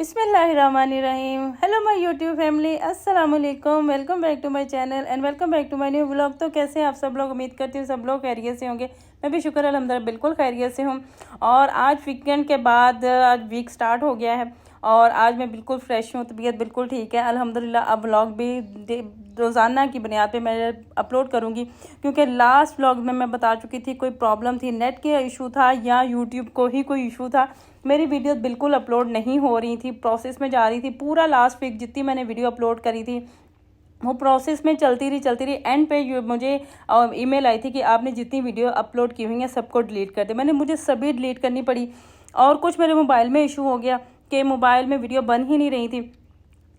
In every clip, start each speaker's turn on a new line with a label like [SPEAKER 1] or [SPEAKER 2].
[SPEAKER 1] बिस्मिल्लाहिर्रहमानिर्रहीम। Hello my YouTube family, अस्सलाम वालेकुम। Welcome back to my channel and welcome back to my new vlog. तो कैसे हैं आप सब लोग? उम्मीद करती हूँ सब लोग खैरियत से होंगे। मैं भी शुक्र अल्हम्दुलिल्लाह बिल्कुल खैरियत से हूँ। और आज वीकेंड के बाद आज वीक स्टार्ट हो गया है और आज मैं बिल्कुल फ्रेश हूँ, तबीयत बिल्कुल ठीक है अल्हम्दुलिल्लाह। अब व्लॉग भी रोज़ाना की बुनियाद पे मैं अपलोड करूँगी, क्योंकि लास्ट व्लॉग में मैं बता चुकी थी कोई प्रॉब्लम थी, नेट के इशू था या यूट्यूब को ही कोई इशू था। मेरी वीडियो बिल्कुल अपलोड नहीं हो रही थी, प्रोसेस में जा रही थी। पूरा लास्ट वीक जितनी मैंने वीडियो अपलोड करी थी वो प्रोसेस में चलती रही। एंड पे मुझे ईमेल आई थी कि आपने जितनी वीडियो अपलोड की हुई हैं सबको डिलीट कर दे। मुझे सभी डिलीट करनी पड़ी और कुछ मेरे मोबाइल में इशू हो गया कि मोबाइल में वीडियो बन ही नहीं रही थी।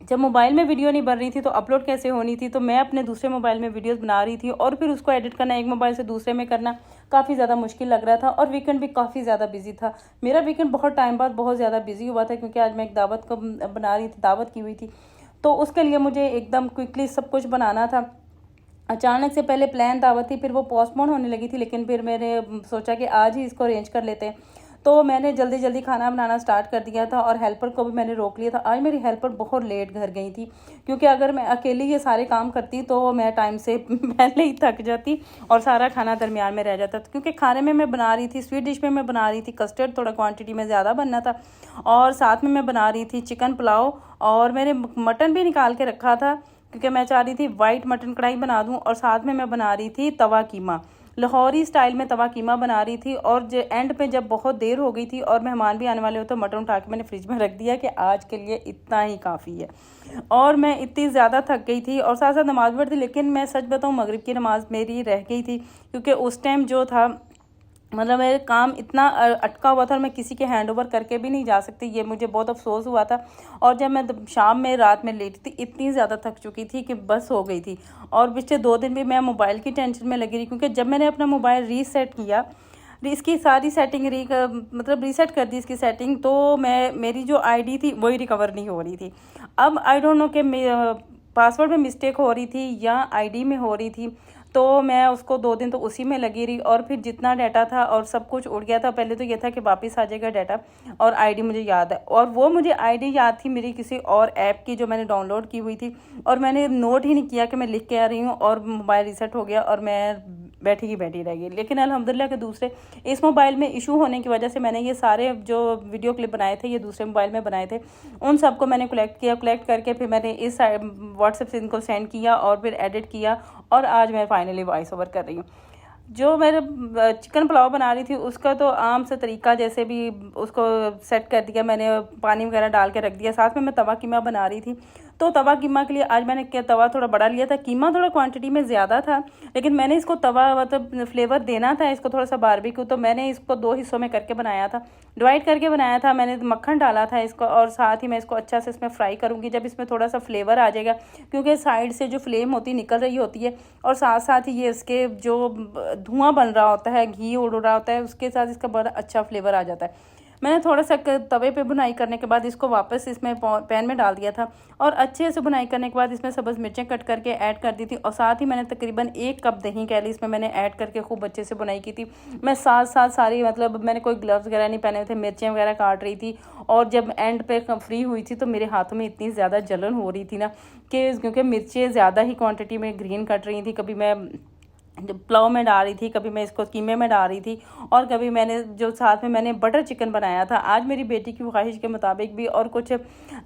[SPEAKER 1] जब मोबाइल में वीडियो नहीं बन रही थी तो अपलोड कैसे होनी थी? तो मैं अपने दूसरे मोबाइल में वीडियोस बना रही थी और फिर उसको एडिट करना, एक मोबाइल से दूसरे में करना काफ़ी ज़्यादा मुश्किल लग रहा था। और वीकेंड भी काफ़ी ज़्यादा बिजी था। मेरा वीकेंड बहुत टाइम बाद बहुत ज़्यादा बिजी हुआ था, क्योंकि आज मैं एक दावत को बना रही थी, दावत की हुई थी, तो उसके लिए मुझे एकदम क्विकली सब कुछ बनाना था। अचानक से पहले प्लान दावत थी, फिर वो पोस्टपोन होने लगी थी, लेकिन फिर मैंने सोचा कि आज ही इसको अरेंज कर लेते हैं। तो मैंने जल्दी जल्दी खाना बनाना स्टार्ट कर दिया था और हेल्पर को भी मैंने रोक लिया था। आज मेरी हेल्पर बहुत लेट घर गई थी, क्योंकि अगर मैं अकेली ये सारे काम करती तो मैं टाइम से पहले ही थक जाती और सारा खाना दरमियान में रह जाता था। क्योंकि खाने में मैं बना रही थी, स्वीट डिश में मैं बना रही थी, कस्टर्ड थोड़ा क्वांटिटी में ज़्यादा बनना था, और साथ में मैं बना रही थी चिकन पुलाव, और मैंने मटन भी निकाल के रखा था क्योंकि मैं चाह रही थी वाइट मटन कढ़ाई बना दूं। और साथ में मैं बना रही थी तवा कीमा, लाहौरी स्टाइल में तवा कीमा बना रही थी। और जो एंड पे जब बहुत देर हो गई थी और मेहमान भी आने वाले हो, तो मटन उठा के मैंने फ्रिज में रख दिया कि आज के लिए इतना ही काफ़ी है। और मैं इतनी ज़्यादा थक गई थी और साथ साथ नमाज भी पढ़ी थी, लेकिन मैं सच बताऊँ मगरिब की नमाज़ मेरी रह गई थी, क्योंकि उस टाइम जो था मतलब मेरे काम इतना अटका हुआ था और मैं किसी के हैंड ओवर करके भी नहीं जा सकती। ये मुझे बहुत अफसोस हुआ था। और जब मैं शाम में रात में लेटी थी, इतनी ज़्यादा थक चुकी थी कि बस हो गई थी। और पिछले 2 दिन भी मैं मोबाइल की टेंशन में लगी रही, क्योंकि जब मैंने अपना मोबाइल रीसेट किया, इसकी सारी सेटिंग मतलब रीसेट कर दी इसकी सेटिंग, तो मेरी जो आईडी थी वही रिकवर नहीं हो रही थी। अब आई डोंट नो कि पासवर्ड में मिस्टेक हो रही थी या आईडी में हो रही थी। तो मैं उसको 2 दिन तो उसी में लगी रही, और फिर जितना डाटा था और सब कुछ उड़ गया था। पहले तो ये था कि वापस आ जाएगा डाटा, और आईडी मुझे याद है, और वो मुझे आईडी याद थी मेरी किसी और ऐप की जो मैंने डाउनलोड की हुई थी, और मैंने नोट ही नहीं किया कि मैं लिख के आ रही हूँ, और मोबाइल रीसेट हो गया और मैं बैठी रह गई। लेकिन अल्हम्दुलिल्लाह के दूसरे इस मोबाइल में इशू होने की वजह से मैंने ये सारे जो वीडियो क्लिप बनाए थे ये दूसरे मोबाइल में बनाए थे, उन सबको मैंने कलेक्ट करके फिर मैंने इस व्हाट्सएप से इनको सेंड किया और फिर एडिट किया, और आज मैं फाइनली वॉइस ओवर कर रही हूँ। जो मेरे चिकन पुलाव बना रही थी उसका तो आम से तरीका, जैसे भी उसको सेट कर दिया मैंने, पानी वगैरह डाल के रख दिया। साथ में मैं तवा कीमा बना रही थी, तो तवा कीमा के लिए आज मैंने क्या तवा थोड़ा बड़ा लिया था। कीमा थोड़ा क्वांटिटी में ज़्यादा था, लेकिन मैंने इसको तवा मतलब फ्लेवर देना था इसको थोड़ा सा बारबेक्यू, तो मैंने इसको 2 हिस्सों में करके बनाया था, डिवाइड करके बनाया था। मैंने मक्खन डाला था इसको, और साथ ही मैं इसको अच्छा से इसमें फ्राई करूँगी जब इसमें थोड़ा सा फ्लेवर आ जाएगा, क्योंकि साइड से जो फ्लेम होती निकल रही होती है, और साथ साथ ही ये इसके जो धुआं बन रहा होता है, घी उड़ रहा होता है, उसके साथ इसका बड़ा अच्छा फ्लेवर आ जाता है। मैंने थोड़ा सा तवे पे बुनाई करने के बाद इसको वापस इसमें पैन में डाल दिया था, और अच्छे से बुनाई करने के बाद इसमें सब्ज़ मिर्चें कट करके ऐड कर दी थी, और साथ ही मैंने तकरीबन 1 कप दही कह ली इसमें मैंने ऐड करके खूब अच्छे से बुनाई की थी। मैं साथ साथ सारी मतलब मैंने कोई ग्लव्स वगैरह नहीं पहने थे, मिर्चें वगैरह काट रही थी, और जब एंड पे फ्री हुई थी तो मेरे हाथों में इतनी ज़्यादा जलन हो रही थी ना, कि क्योंकि मिर्चें ज़्यादा ही क्वान्टिटी में ग्रीन कट रही थी। कभी मैं पुलाव में डाल रही थी, कभी मैं इसको कीमे में डाल रही थी, और कभी मैंने जो साथ में मैंने बटर चिकन बनाया था। आज मेरी बेटी की ख्वाहिश के मुताबिक भी और कुछ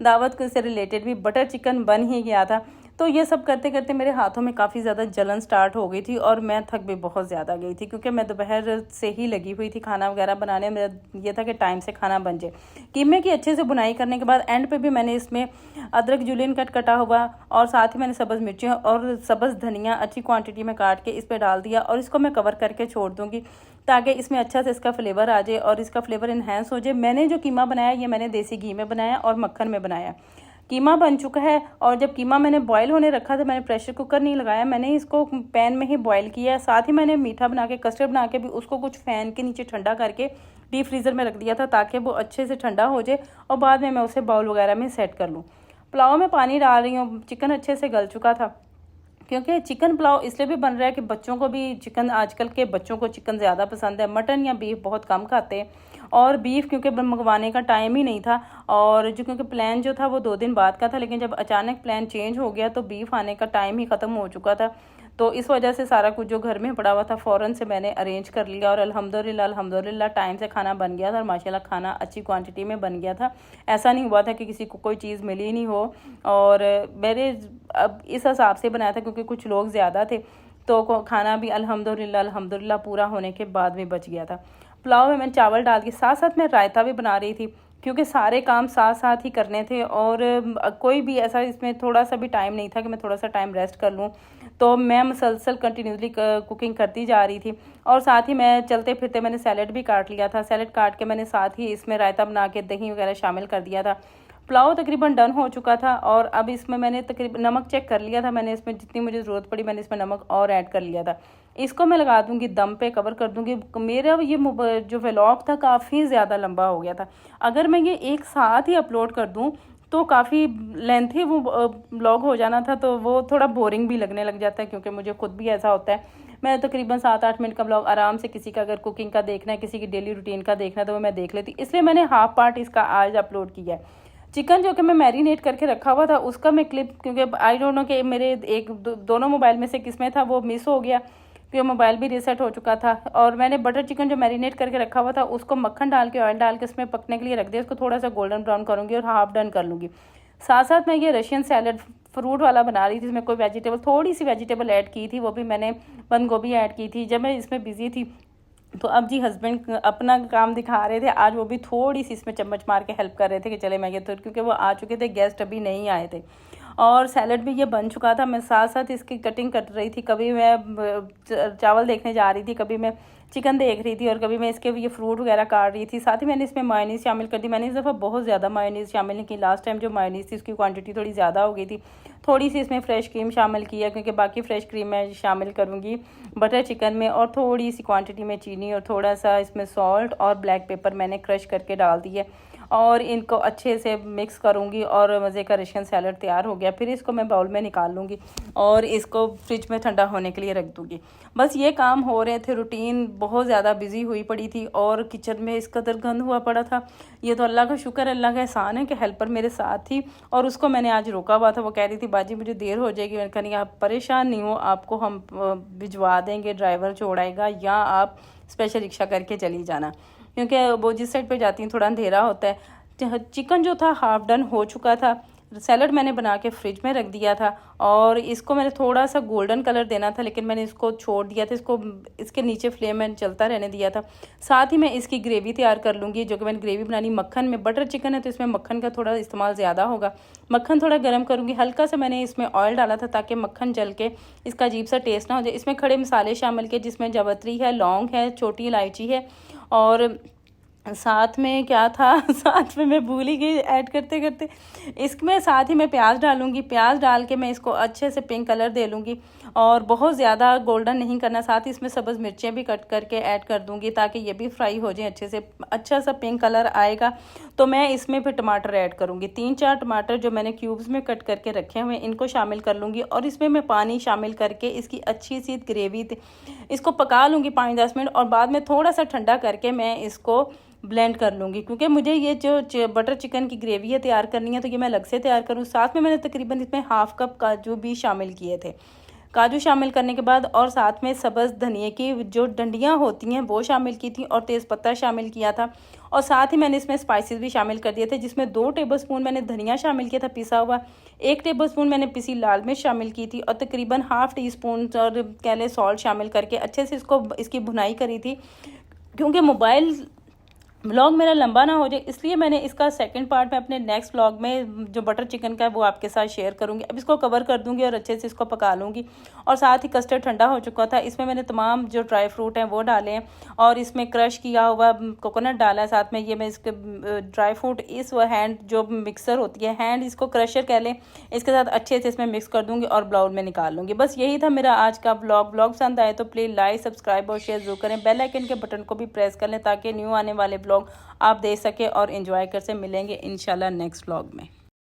[SPEAKER 1] दावत से रिलेटेड भी बटर चिकन बन ही गया था। तो ये सब करते करते मेरे हाथों में काफ़ी ज़्यादा जलन स्टार्ट हो गई थी, और मैं थक भी बहुत ज़्यादा गई थी, क्योंकि मैं दोपहर से ही लगी हुई थी खाना वगैरह बनाने में। ये था कि टाइम से खाना बन जाए। कीमे की अच्छे से बुनाई करने के बाद एंड पे भी मैंने इसमें अदरक जूलियन कट कटा हुआ, और साथ ही मैंने सब्ज़ मिर्चें और सब्ज़ धनिया अच्छी क्वांटिटी में काट के इस पर डाल दिया, और इसको मैं कवर करके छोड़ दूँगी ताकि इसमें अच्छा से इसका फ्लेवर आ जाए और इसका फ्लेवर इन्हेंस हो जाए। मैंने जो कीमा बनाया ये मैंने देसी घी में बनाया और मक्खन में बनाया। कीमा बन चुका है, और जब कीमा मैंने बॉईल होने रखा था, मैंने प्रेशर कुकर नहीं लगाया, मैंने इसको पैन में ही बॉईल किया है। साथ ही मैंने मीठा बना के, कस्टर्ड बना के भी उसको कुछ फ़ैन के नीचे ठंडा करके डीप फ्रीज़र में रख दिया था, ताकि वो अच्छे से ठंडा हो जाए और बाद में मैं उसे बाउल वगैरह में सेट कर लूँ। पुलाव में पानी डाल रही हूँ, चिकन अच्छे से गल चुका था, क्योंकि चिकन पुलाव इसलिए भी बन रहा है कि बच्चों को भी चिकन, आजकल के बच्चों को चिकन ज़्यादा पसंद है, मटन या बीफ बहुत कम खाते हैं। और बीफ क्योंकि मंगवाने का टाइम ही नहीं था, और जो क्योंकि प्लान जो था वो 2 दिन बाद का था, लेकिन जब अचानक प्लान चेंज हो गया तो बीफ आने का टाइम ही ख़त्म हो चुका था। तो इस वजह से सारा कुछ जो घर में पड़ा हुआ था फ़ौरन से मैंने अरेंज कर लिया, और अल्हम्दुलिल्लाह टाइम से खाना बन गया था, और माशाल्लाह खाना अच्छी क्वांटिटी में बन गया था। ऐसा नहीं हुआ था कि किसी को कोई चीज़ मिली नहीं हो। और मेरे अब इस हिसाब से बनाया था क्योंकि कुछ लोग ज़्यादा थे, तो खाना भी अल्हम्दुलिल्लाह पूरा होने के बाद भी बच गया था। पुलाव में मैंने चावल डाल के साथ साथ मैं रायता भी बना रही थी, क्योंकि सारे काम साथ साथ ही करने थे, और कोई भी ऐसा इसमें थोड़ा सा भी टाइम नहीं था कि मैं थोड़ा सा टाइम रेस्ट कर लूँ। तो मैं मुसलसल कंटिन्यूसली कुकिंग करती जा रही थी, और साथ ही मैं चलते फिरते मैंने सैलेड भी काट लिया था। सैलेड काट के मैंने साथ ही इसमें रायता बना के दही वगैरह शामिल कर दिया था। पुलाव तकरीबन डन हो चुका था, और अब इसमें मैंने तकरीबन नमक चेक कर लिया था। मैंने इसमें जितनी मुझे ज़रूरत पड़ी मैंने इसमें नमक और ऐड कर लिया था। इसको मैं लगा दूंगी दम पे, कवर कर दूंगी। मेरा ये जो व्लॉग था काफ़ी ज़्यादा लंबा हो गया था। अगर मैं ये एक साथ ही अपलोड कर दूं तो काफ़ी लेंथी वो व्लॉग हो जाना था, तो वो थोड़ा बोरिंग भी लगने लग जाता है, क्योंकि मुझे खुद भी ऐसा होता है। मैं तकरीबन 7-8 मिनट का व्लॉग आराम से, किसी का अगर कुकिंग का देखना है, किसी की डेली रूटीन का देखना है, तो वो मैं देख लेती, इसलिए मैंने हाफ पार्ट इसका आज अपलोड किया है। चिकन जो कि मैं मैरिनेट करके रखा हुआ था उसका मैं क्लिप, क्योंकि आई डोंट नो कि मेरे दोनों मोबाइल में से किस में था, वो मिस हो गया क्योंकि मोबाइल भी रीसेट हो चुका था। और मैंने बटर चिकन जो मैरिनेट करके रखा हुआ था उसको मक्खन डाल के, ऑयल डाल के उसमें पकने के लिए रख दिया। उसको थोड़ा सा गोल्डन ब्राउन करूँगी और हाफ डन कर लूँगी। साथ साथ मैं ये रशियन सैलड फ्रूट वाला बना रही थी, जिसमें कोई वेजिटेबल, थोड़ी सी वेजिटेबल ऐड की थी, वो भी मैंने बंद गोभी ऐड की थी जब मैं इसमें बिजी थी। तो अब जी हस्बैंड अपना काम दिखा रहे थे, आज वो भी थोड़ी सी इसमें चम्मच मार के हेल्प कर रहे थे कि चले मैं ये, तो क्योंकि वो आ चुके थे, गेस्ट अभी नहीं आए थे। और सैलड भी ये बन चुका था। मैं साथ साथ इसकी कटिंग कर रही थी, कभी मैं चावल देखने जा रही थी, कभी मैं चिकन देख रही थी, और कभी मैं इसके ये फ्रूट वगैरह काट रही थी। साथ ही मैंने इसमें मायोनीज़ शामिल कर दी। मैंने इस दफ़ा बहुत ज़्यादा मायोनीज़ शामिल नहीं की। लास्ट टाइम जो मायोनीज़ थी उसकी क्वांटिटी थोड़ी ज़्यादा हो गई थी। थोड़ी सी इसमें फ्रेश क्रीम शामिल किया, क्योंकि बाकी फ्रेश क्रीम मैं शामिल करूँगी बटर चिकन में, और थोड़ी सी क्वांटिटी में चीनी, और थोड़ा सा इसमें सॉल्ट और ब्लैक पेपर मैंने क्रश करके डाल दिया, और इनको अच्छे से मिक्स करूँगी, और मज़े का रशियन सैलड तैयार हो गया। फिर इसको मैं बाउल में निकाल लूँगी और इसको फ्रिज में ठंडा होने के लिए रख दूँगी। बस ये काम हो रहे थे। रूटीन बहुत ज़्यादा बिजी हुई पड़ी थी, और किचन में इस कदर गंद हुआ पड़ा था। ये तो अल्लाह का शुक्र, अल्लाह का एहसान है कि हेल्पर मेरे साथ थी, और उसको मैंने आज रोका हुआ था। वो कह रही थी बाजी मुझे देर हो जाएगी। मैंने कहा नहीं, आप परेशान नहीं हो, आपको हम भिजवा देंगे, ड्राइवर छोड़ाएगा, या आप स्पेशल रिक्शा करके चली जाना, क्योंकि वो जिस साइड पे जाती हैं थोड़ा अंधेरा होता है। चिकन जो था हाफ डन हो चुका था। सैलड मैंने बना के फ्रिज में रख दिया था, और इसको मैंने थोड़ा सा गोल्डन कलर देना था, लेकिन मैंने इसको छोड़ दिया था। इसको इसके नीचे फ्लेम में चलता रहने दिया था। साथ ही मैं इसकी ग्रेवी तैयार कर लूँगी, जो कि मैंने ग्रेवी बनानी मक्खन में। बटर चिकन है तो इसमें मक्खन का थोड़ा इस्तेमाल ज़्यादा होगा। मक्खन थोड़ा गर्म करूँगी, हल्का सा मैंने इसमें ऑयल डाला था ताकि मक्खन जल के इसका अजीब सा टेस्ट ना हो जाए। इसमें खड़े मसाले शामिल किए, जिसमें जावित्री है, लौंग है, छोटी इलायची है, और साथ में क्या था साथ में मैं भूल ही गई ऐड करते करते। इसमें साथ ही मैं प्याज डालूंगी। प्याज डाल के मैं इसको अच्छे से पिंक कलर दे लूँगी, और बहुत ज़्यादा गोल्डन नहीं करना। साथ ही इसमें सब्ज़ मिर्चें भी कट करके ऐड कर दूँगी, ताकि ये भी फ्राई हो जाए अच्छे से। अच्छा सा पिंक कलर आएगा तो मैं इसमें फिर टमाटर ऐड करूँगी। 3-4 टमाटर जो मैंने क्यूब्स में कट करके रखे हुए इनको शामिल कर लूँगी, और इसमें मैं पानी शामिल करके इसकी अच्छी सी ग्रेवी इसको पका लूँगी 5-10 मिनट, और बाद में थोड़ा सा ठंडा करके मैं इसको ब्लेंड कर लूँगी। क्योंकि मुझे ये जो बटर चिकन की ग्रेवी है तैयार करनी है, तो ये मैं अलग से तैयार करूँ। साथ में मैंने तकरीबन इसमें हाफ कप काजू भी शामिल किए थे। काजू शामिल करने के बाद, और साथ में सब्ज़ धनिए की जो डंडियाँ होती हैं वो शामिल की थी, और तेज़पत्ता शामिल किया था। और साथ ही मैंने इसमें स्पाइसेस भी शामिल कर दिए थे, जिसमें 2 टेबलस्पून मैंने धनिया शामिल किया था पिसा हुआ, 1 टेबलस्पून मैंने पिसी लाल मिर्च शामिल की थी, और तकरीबन हाफ़ टी-स्पून और कह लें सॉल्ट शामिल करके अच्छे से इसकी भुनाई करी थी। क्योंकि मोबाइल व्लॉग मेरा लंबा ना हो जाए, इसलिए मैंने इसका सेकंड पार्ट में अपने नेक्स्ट व्लॉग में जो बटर चिकन का है वो आपके साथ शेयर करूंगी। अब इसको कवर कर दूंगी और अच्छे से इसको पका लूँगी। और साथ ही कस्टर्ड ठंडा हो चुका था, इसमें मैंने तमाम जो ड्राई फ्रूट हैं वो डाले हैं, और इसमें क्रश किया हुआ कोकोनट डाला है। साथ में ये मैं इसके ड्राई फ्रूट इस हैंड जो मिक्सर होती है, हैंड इसको क्रशर कह लें, इसके साथ अच्छे से इसमें मिक्स कर दूँगी और बाउल में निकाल लूँगी। बस यही था मेरा आज का व्लॉग पसंद आए तो प्लीज़ लाइक, सब्सक्राइब और शेयर जरूर करें। बेल आइकन के बटन को भी प्रेस कर लें, ताकि न्यू आने वाले व्लॉग आप देख सकें और एंजॉय कर से। मिलेंगे इंशाल्लाह नेक्स्ट व्लॉग में।